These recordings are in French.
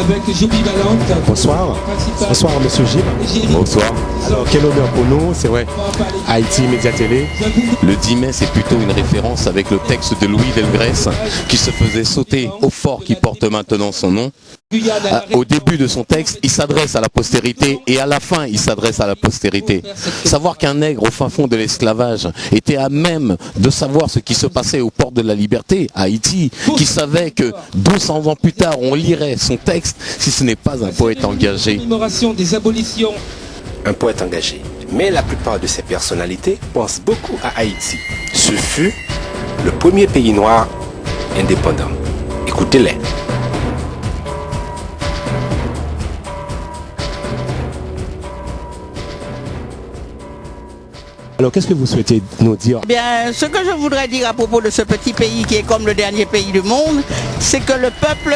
avec Joby Valente. Bonsoir. Bonsoir, monsieur Gilles. Bonsoir. Alors, quel honneur pour nous, c'est vrai, Haïti Média Télé. Le 10 mai, c'est plutôt une référence avec le texte de Louis Delgrès qui se faisait sauter au fort qui porte maintenant son nom. Au début de son texte, il s'adresse à la postérité et à la fin, il s'adresse à la postérité. Savoir qu'un nègre au fin fond de l'esclavage était à même de savoir ce qui se passait aux portes de la liberté, à Haïti, qui savait que 200 ans plus tard, on lirait son texte, si ce n'est pas un poète engagé. Un poète engagé. Mais la plupart de ces personnalités pensent beaucoup à Haïti. Ce fut le premier pays noir indépendant. Écoutez-les. Alors, qu'est-ce que vous souhaitez nous dire? Eh bien, ce que je voudrais dire à propos de ce petit pays qui est comme le dernier pays du monde, c'est que le peuple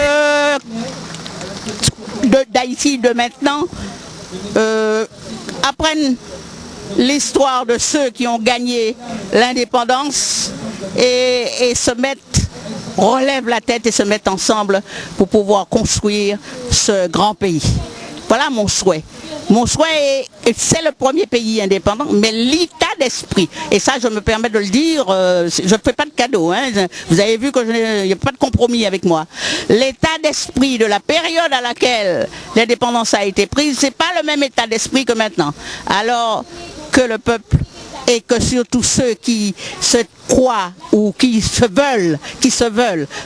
d'Haïti de maintenant apprenne l'histoire de ceux qui ont gagné l'indépendance et se mettent, relèvent la tête et se mettent ensemble pour pouvoir construire ce grand pays. Voilà mon souhait. Mon souhait, c'est le premier pays indépendant, mais l'état d'esprit, et ça je me permets de le dire, je ne fais pas de cadeau, hein, vous avez vu qu'il n'y a pas de compromis avec moi. L'état d'esprit de la période à laquelle l'indépendance a été prise, c'est pas le même état d'esprit que maintenant. Alors que le peuple et que surtout ceux qui se croient ou qui se veulent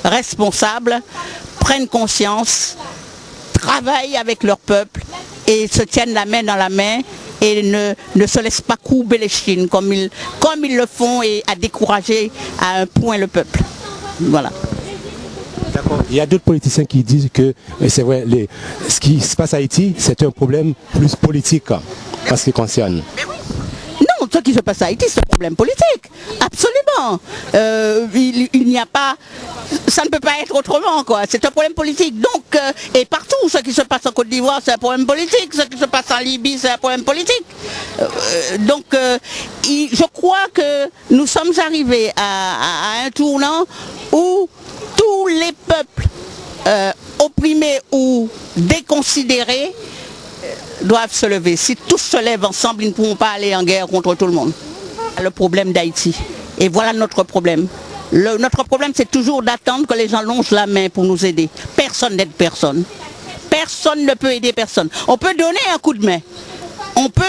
responsables prennent conscience, travaillent avec leur peuple et se tiennent la main dans la main et ne se laissent pas courber les chines comme ils le font et à décourager à un point le peuple. Voilà. D'accord. Il y a d'autres politiciens qui disent que c'est vrai, ce qui se passe à Haïti, c'est un problème plus politique en ce qui concerne. Non, ce qui se passe à Haïti, c'est un problème politique. Absolument. Il n'y a pas... Ça ne peut pas être autrement, quoi. C'est un problème politique. Donc, et partout, ce qui se passe en Côte d'Ivoire, c'est un problème politique. Ce qui se passe en Libye, c'est un problème politique. Donc, je crois que nous sommes arrivés à un tournant où tous les peuples opprimés ou déconsidérés doivent se lever. Si tous se lèvent ensemble, ils ne pourront pas aller en guerre contre tout le monde. Le problème d'Haïti. Et voilà notre problème. Notre problème, c'est toujours d'attendre que les gens longent la main pour nous aider. Personne n'aide personne. Personne ne peut aider personne. On peut donner un coup de main. On peut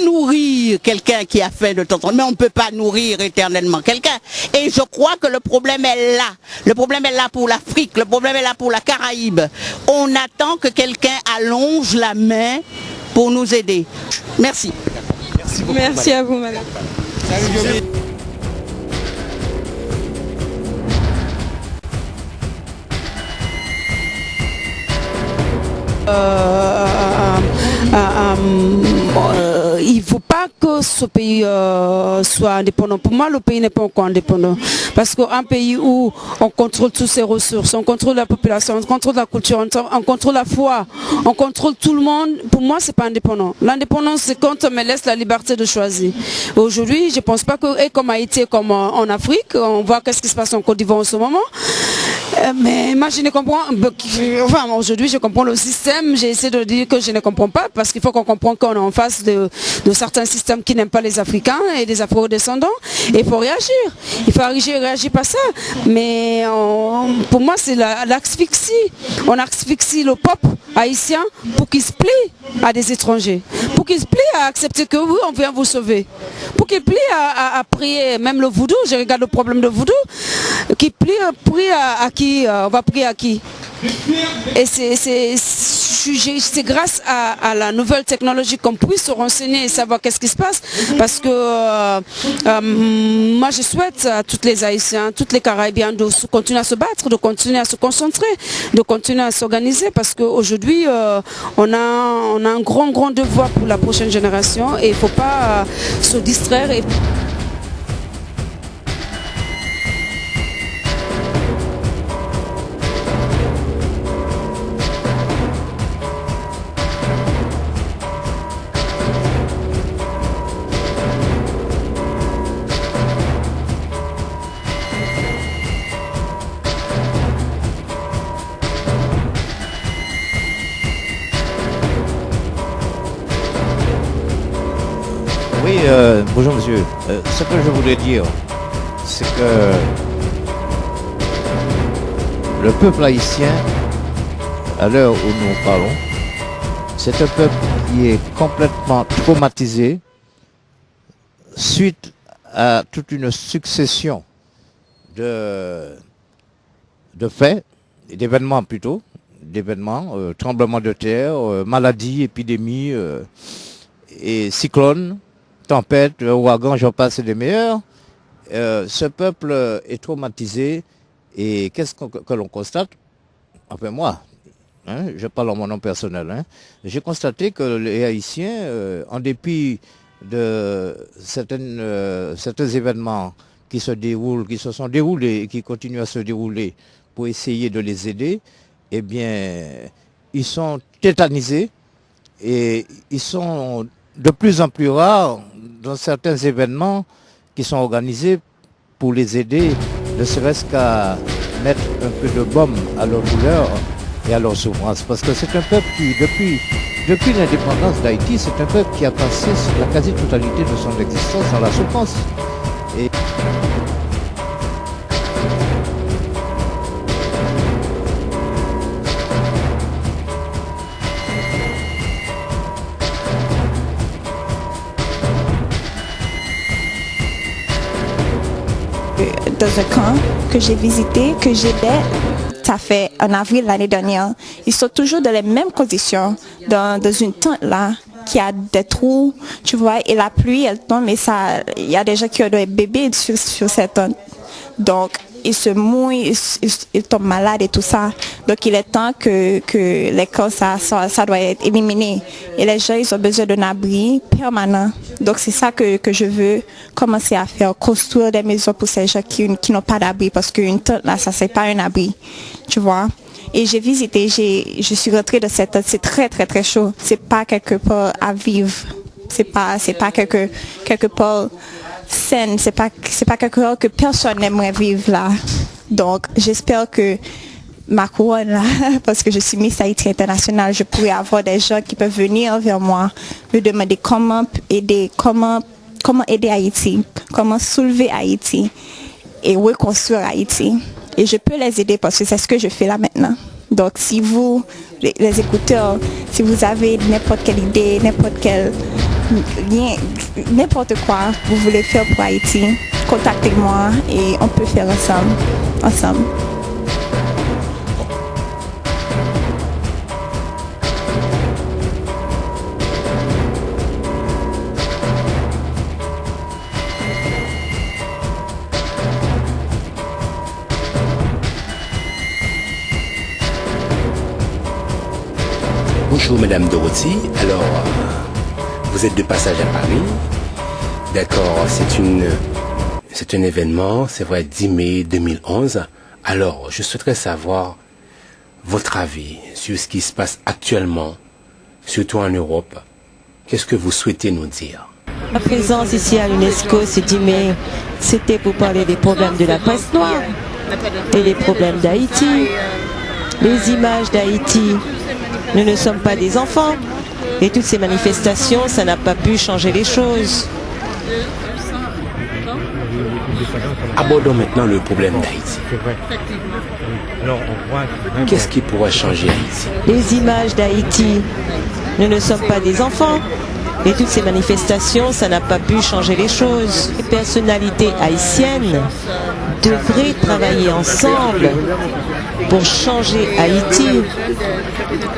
nourrir quelqu'un qui a faim de temps en temps, mais on ne peut pas nourrir éternellement quelqu'un. Et je crois que le problème est là. Le problème est là pour l'Afrique, le problème est là pour la Caraïbe. On attend que quelqu'un allonge la main pour nous aider. Merci. Merci beaucoup. Merci à vous, madame. Salut, il ne faut pas que ce pays soit indépendant. Pour moi, le pays n'est pas encore indépendant. Parce qu'un pays où on contrôle toutes ses ressources, on contrôle la population, on contrôle la culture, on contrôle la foi, on contrôle tout le monde, pour moi, c'est pas indépendant. L'indépendance, c'est quand on me laisse la liberté de choisir. Aujourd'hui, je ne pense pas que, et comme Haïti, comme en Afrique, on voit qu'est-ce qui se passe en Côte d'Ivoire en ce moment. Mais imaginez comprendre, enfin aujourd'hui je comprends le système, j'ai essayé de dire que je ne comprends pas parce qu'il faut qu'on comprenne qu'on est en face de certains systèmes qui n'aiment pas les Africains et des Afro-descendants et il faut réagir, réagir pas ça, mais pour moi c'est l'asphyxie, on asphyxie le peuple haïtien pour qu'il se plie à des étrangers, pour qu'il se plie à accepter que oui on vient vous sauver, pour qu'il plie à prier, même le vaudou, je regarde le problème de vaudou, qui plie à qui, on va prier à qui? Et c'est grâce à la nouvelle technologie qu'on puisse se renseigner et savoir qu'est-ce qui se passe. Parce que moi je souhaite à tous les Haïtiens, tous les Caraïbiens de continuer à se battre, de continuer à se concentrer, de continuer à s'organiser. Parce qu'aujourd'hui on a un grand devoir pour la prochaine génération et il ne faut pas se distraire. Oui, bonjour monsieur. Ce que je voulais dire, c'est que le peuple haïtien, à l'heure où nous parlons, c'est un peuple qui est complètement traumatisé suite à toute une succession de faits, d'événements plutôt, tremblements de terre, maladies, épidémies et cyclones, tempêtes, ouragans, j'en passe et des meilleurs. Ce peuple est traumatisé et qu'est-ce que l'on constate? Enfin moi, je parle en mon nom personnel, j'ai constaté que les Haïtiens, en dépit de certains événements qui se déroulent, qui se sont déroulés et qui continuent à se dérouler pour essayer de les aider, eh bien, ils sont tétanisés et ils sont de plus en plus rares dans certains événements qui sont organisés pour les aider, ne serait-ce qu'à mettre un peu de baume à leur douleur et à leur souffrance. Parce que c'est un peuple qui, depuis l'indépendance d'Haïti, c'est un peuple qui a passé la quasi-totalité de son existence dans la souffrance. Et dans un camp que j'ai visité, que j'aidais, ça fait en avril l'année dernière. Ils sont toujours dans les mêmes conditions, dans une tente là, qui a des trous, tu vois, et la pluie, elle tombe, et ça, il y a des gens qui ont des bébés sur cette tente. Donc, ils se mouillent, ils tombent malades et tout ça. Donc, il est temps que les camps, ça doit être éliminé. Et les gens, ils ont besoin d'un abri permanent. Donc, c'est ça que je veux commencer à faire, construire des maisons pour ces gens qui n'ont pas d'abri. Parce qu'une tente, là, ça, c'est pas un abri, tu vois. Et j'ai visité, je suis rentrée de cette tente, c'est très, très, très chaud. C'est pas quelque part à vivre. C'est pas quelque part saine, c'est pas quelque chose que personne n'aimerait vivre là. Donc j'espère que ma couronne là, parce que je suis Miss Haïti International, je pourrais avoir des gens qui peuvent venir vers moi, me demander comment aider Haïti, comment soulever Haïti et reconstruire Haïti. Et je peux les aider parce que c'est ce que je fais là maintenant. Donc si vous, les écouteurs, si vous avez n'importe quelle idée, n'importe quoi vous voulez faire pour Haïti, contactez-moi et on peut faire ensemble. Bonjour Madame Dorothy, alors vous êtes de passage à Paris, d'accord, c'est un événement, c'est vrai, 10 mai 2011, alors je souhaiterais savoir votre avis sur ce qui se passe actuellement, surtout en Europe, qu'est-ce que vous souhaitez nous dire? Ma présence ici à l'UNESCO ce 10 mai, c'était pour parler des problèmes de la presse noire et les problèmes d'Haïti, les images d'Haïti. Nous ne sommes pas des enfants et toutes ces manifestations, ça n'a pas pu changer les choses. Abordons maintenant le problème d'Haïti. Qu'est-ce qui pourrait changer Haïti? Les images d'Haïti. Nous ne sommes pas des enfants et toutes ces manifestations, ça n'a pas pu changer les choses. Les personnalités haïtiennes devraient travailler ensemble pour changer Haïti.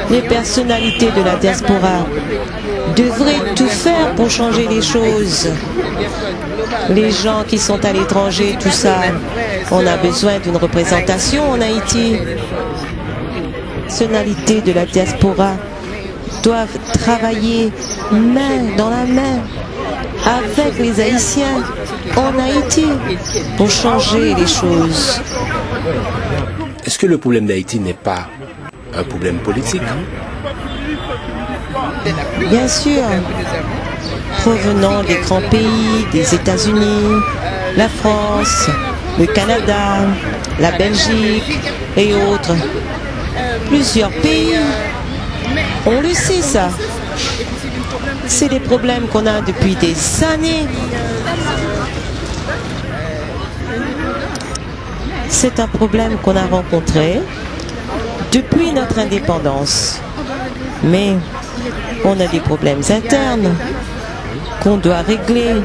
Les personnalités de la diaspora devraient tout faire pour changer les choses. Les gens qui sont à l'étranger, tout ça, on a besoin d'une représentation en Haïti. Les personnalités de la diaspora doivent travailler main dans la main avec les Haïtiens en Haïti pour changer les choses. Est-ce que le problème d'Haïti n'est pas un problème politique? Bien sûr, provenant des grands pays, des États-Unis, la France, le Canada, la Belgique et autres. Plusieurs pays, on le sait ça. C'est des problèmes qu'on a depuis des années. C'est un problème qu'on a rencontré depuis notre indépendance. Mais on a des problèmes internes qu'on doit régler.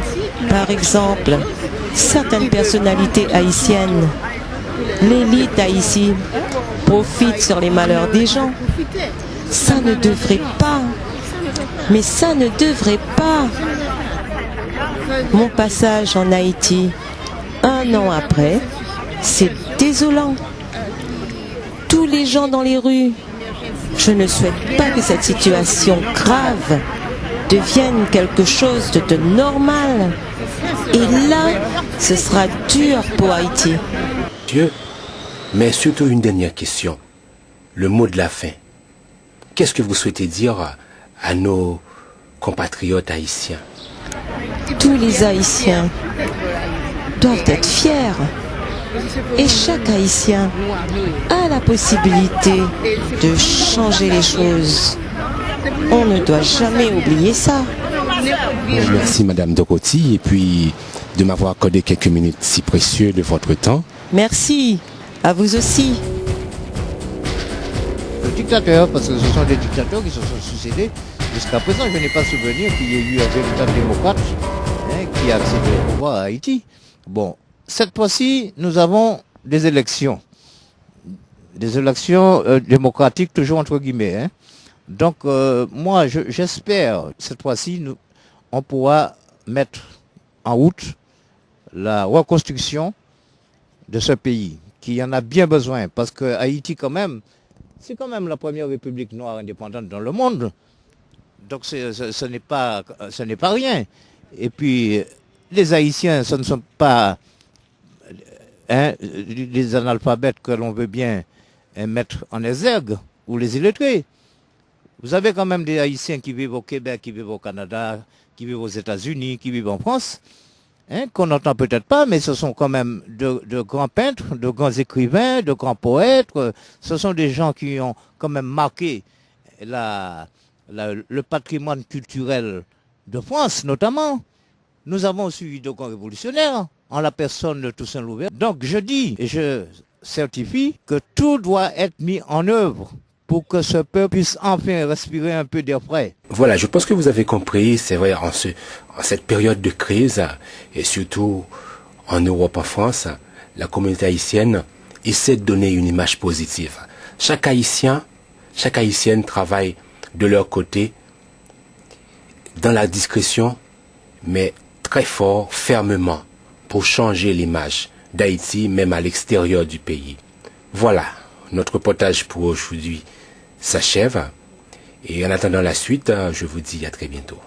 Par exemple, certaines personnalités haïtiennes, l'élite haïtienne, profite sur les malheurs des gens. Ça ne devrait pas. Mais ça ne devrait pas. Mon passage en Haïti, 1 an après, c'est désolant. Tous les gens dans les rues. Je ne souhaite pas que cette situation grave devienne quelque chose de normal. Et là, ce sera dur pour Haïti. Dieu, mais surtout une dernière question. Le mot de la fin. Qu'est-ce que vous souhaitez dire à nos compatriotes haïtiens? Tous les Haïtiens doivent être fiers. Et chaque Haïtien a la possibilité de changer les choses. On ne doit jamais oublier ça. Merci Madame Dokoti et puis de m'avoir accordé quelques minutes si précieuses de votre temps. Merci, à vous aussi. Le dictateur, parce que ce sont des dictateurs qui se sont succédés. Jusqu'à présent, je n'ai pas souvenir qu'il y ait eu un véritable démocrate qui a accédé au pouvoir à Haïti. Bon, cette fois-ci, nous avons des élections. Des élections démocratiques, toujours entre guillemets. Donc, moi, j'espère, cette fois-ci, on pourra mettre en route la reconstruction de ce pays, qui en a bien besoin, parce que Haïti, quand même, c'est quand même la première république noire indépendante dans le monde. Donc, ce n'est pas rien. Et puis, les Haïtiens, ce ne sont pas les analphabètes que l'on veut bien mettre en exergue, ou les illettrés. Vous avez quand même des Haïtiens qui vivent au Québec, qui vivent au Canada, qui vivent aux États-Unis, qui vivent en France, qu'on n'entend peut-être pas, mais ce sont quand même de grands peintres, de grands écrivains, de grands poètes. Ce sont des gens qui ont quand même marqué le patrimoine culturel de France, notamment. Nous avons suivi de grands révolutionnaires, en la personne de Toussaint Louverture. Donc je dis et je certifie que tout doit être mis en œuvre pour que ce peuple puisse enfin respirer un peu d'air frais. Voilà, je pense que vous avez compris, c'est vrai, en cette période de crise, et surtout en Europe, en France, la communauté haïtienne essaie de donner une image positive. Chaque Haïtien, chaque Haïtienne travaille de leur côté, dans la discrétion, mais très fort, fermement, pour changer l'image d'Haïti, même à l'extérieur du pays. Voilà, notre reportage pour aujourd'hui s'achève. Et en attendant la suite, je vous dis à très bientôt.